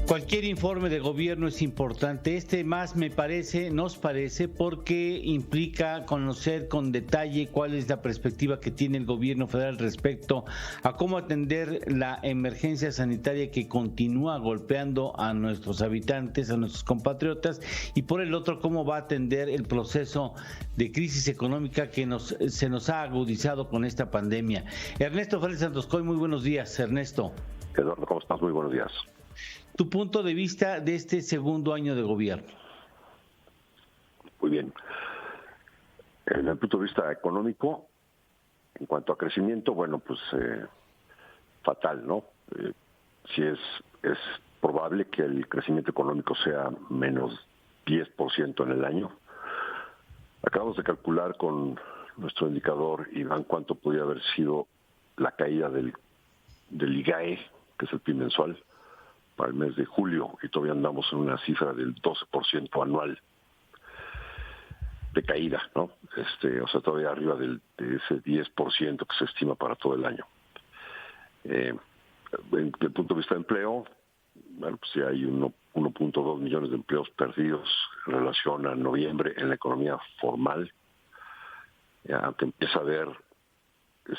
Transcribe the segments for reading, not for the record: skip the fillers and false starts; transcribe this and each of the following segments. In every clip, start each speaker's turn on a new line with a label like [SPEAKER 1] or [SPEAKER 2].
[SPEAKER 1] Cualquier informe de gobierno es importante. Este más nos parece, porque implica conocer con detalle cuál es la perspectiva que tiene el gobierno federal respecto a cómo atender la emergencia sanitaria que continúa golpeando a nuestros habitantes, a nuestros compatriotas, y por el otro, cómo va a atender el proceso de crisis económica que se nos ha agudizado con esta pandemia. Ernesto Félix Santoscoy, muy buenos días, Ernesto.
[SPEAKER 2] Eduardo, ¿cómo estás? Muy buenos días.
[SPEAKER 1] Tu punto de vista de este segundo año de gobierno.
[SPEAKER 2] Muy bien. En el punto de vista económico, en cuanto a crecimiento, bueno, pues fatal, ¿no? Sí es probable que el crecimiento económico sea menos 10% en el año. Acabamos de calcular con nuestro indicador, Iván, cuánto podría haber sido la caída del IGAE, que es el PIB mensual, para el mes de julio, y todavía andamos en una cifra del 12% anual de caída, ¿no? O sea, todavía arriba de ese 10% que se estima para todo el año. Desde el punto de vista de empleo, bueno, pues sí hay 1.2 millones de empleos perdidos en relación a noviembre en la economía formal, aunque empieza a haber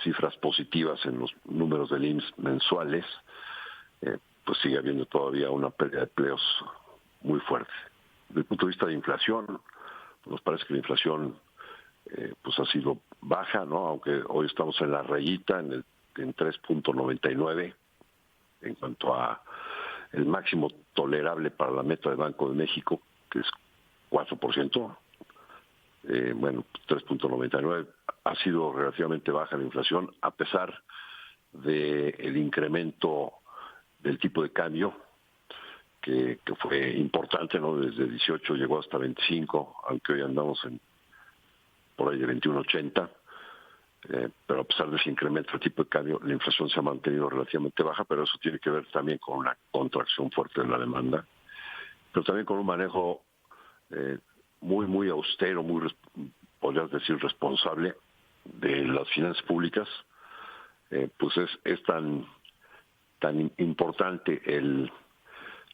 [SPEAKER 2] cifras positivas en los números del IMSS mensuales, pues sigue habiendo todavía una pérdida de empleos muy fuerte. Desde el punto de vista de inflación, nos parece que la inflación pues ha sido baja, ¿no? Aunque hoy estamos en la rayita, en 3.99, en cuanto a el máximo tolerable para la meta del Banco de México, que es 4%. Bueno, 3.99 ha sido relativamente baja la inflación, a pesar del incremento del tipo de cambio, que fue importante, ¿no? Desde 18 llegó hasta 25, aunque hoy andamos por ahí de 21.80, pero a pesar de ese incremento del tipo de cambio, la inflación se ha mantenido relativamente baja, pero eso tiene que ver también con una contracción fuerte de la demanda, pero también con un manejo muy austero, podrías decir responsable, de las finanzas públicas. Pues es tan importante el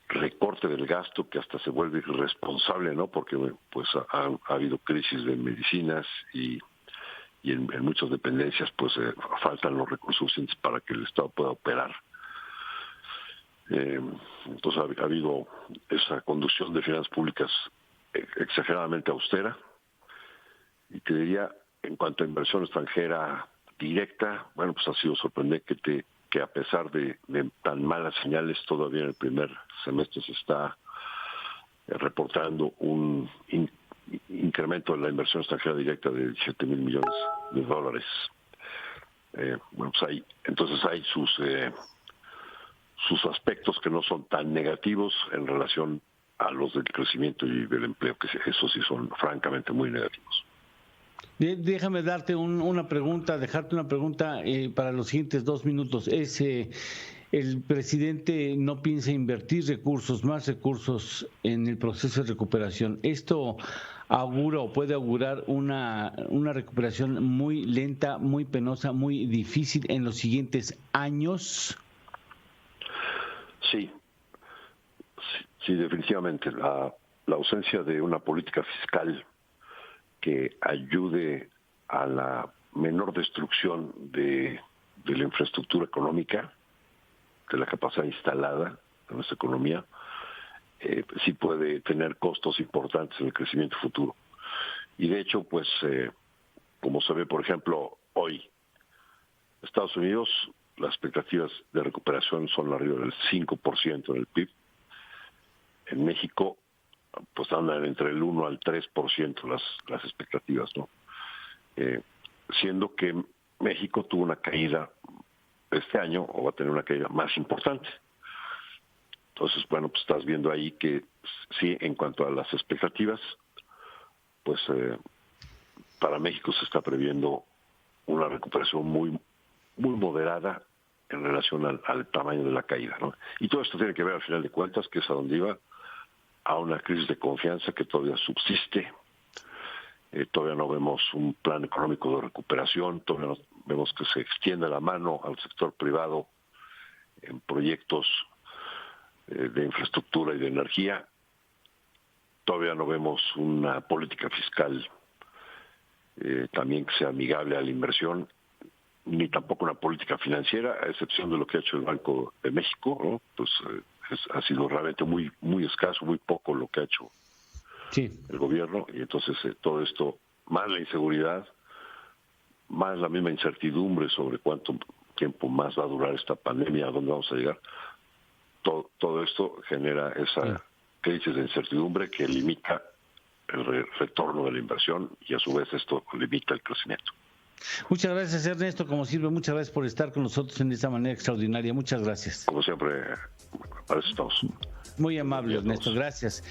[SPEAKER 2] recorte del gasto que hasta se vuelve irresponsable, ¿no? Porque pues ha habido crisis de medicinas y en muchas dependencias pues faltan los recursos suficientes para que el Estado pueda operar. Entonces ha habido esa conducción de finanzas públicas exageradamente austera, y te diría, en cuanto a inversión extranjera directa, bueno, pues ha sido sorprendente que a pesar de tan malas señales, todavía en el primer semestre se está reportando un incremento de la inversión extranjera directa de 17 mil millones de dólares. Bueno, pues hay sus aspectos que no son tan negativos en relación a los del crecimiento y del empleo, que esos sí son francamente muy negativos.
[SPEAKER 1] Déjame dejarte una pregunta para los siguientes 2 minutos. El presidente no piensa invertir más recursos en el proceso de recuperación. ¿Esto augura o puede augurar una recuperación muy lenta, muy penosa, muy difícil en los siguientes años?
[SPEAKER 2] Sí, definitivamente. La ausencia de una política fiscal que ayude a la menor destrucción de la infraestructura económica, de la capacidad instalada en nuestra economía, sí puede tener costos importantes en el crecimiento futuro. Y de hecho, pues, como se ve, por ejemplo, hoy, Estados Unidos, las expectativas de recuperación son arriba del 5% en el PIB. En México, pues andan entre el 1 al 3% las expectativas, ¿no? Siendo que México tuvo una caída este año, o va a tener una caída más importante. Entonces, bueno, pues estás viendo ahí que sí, en cuanto a las expectativas, pues para México se está previendo una recuperación muy moderada en relación al tamaño de la caída, ¿no? Y todo esto tiene que ver, al final de cuentas, que es a donde iba, a una crisis de confianza que todavía subsiste. Todavía no vemos un plan económico de recuperación, todavía no vemos que se extienda la mano al sector privado en proyectos de infraestructura y de energía. Todavía no vemos una política fiscal también que sea amigable a la inversión, ni tampoco una política financiera, a excepción de lo que ha hecho el Banco de México, ¿no? Pues ha sido realmente muy escaso, muy poco lo que ha hecho el gobierno, y entonces todo esto, más la inseguridad, más la misma incertidumbre sobre cuánto tiempo más va a durar esta pandemia, a dónde vamos a llegar, todo esto genera esa crisis de incertidumbre que limita el retorno de la inversión y a su vez esto limita el crecimiento.
[SPEAKER 1] Muchas gracias, Ernesto, como siempre, muchas gracias por estar con nosotros en esta manera extraordinaria, muchas gracias.
[SPEAKER 2] Como siempre, para eso estamos.
[SPEAKER 1] Muy amable, Ernesto, gracias.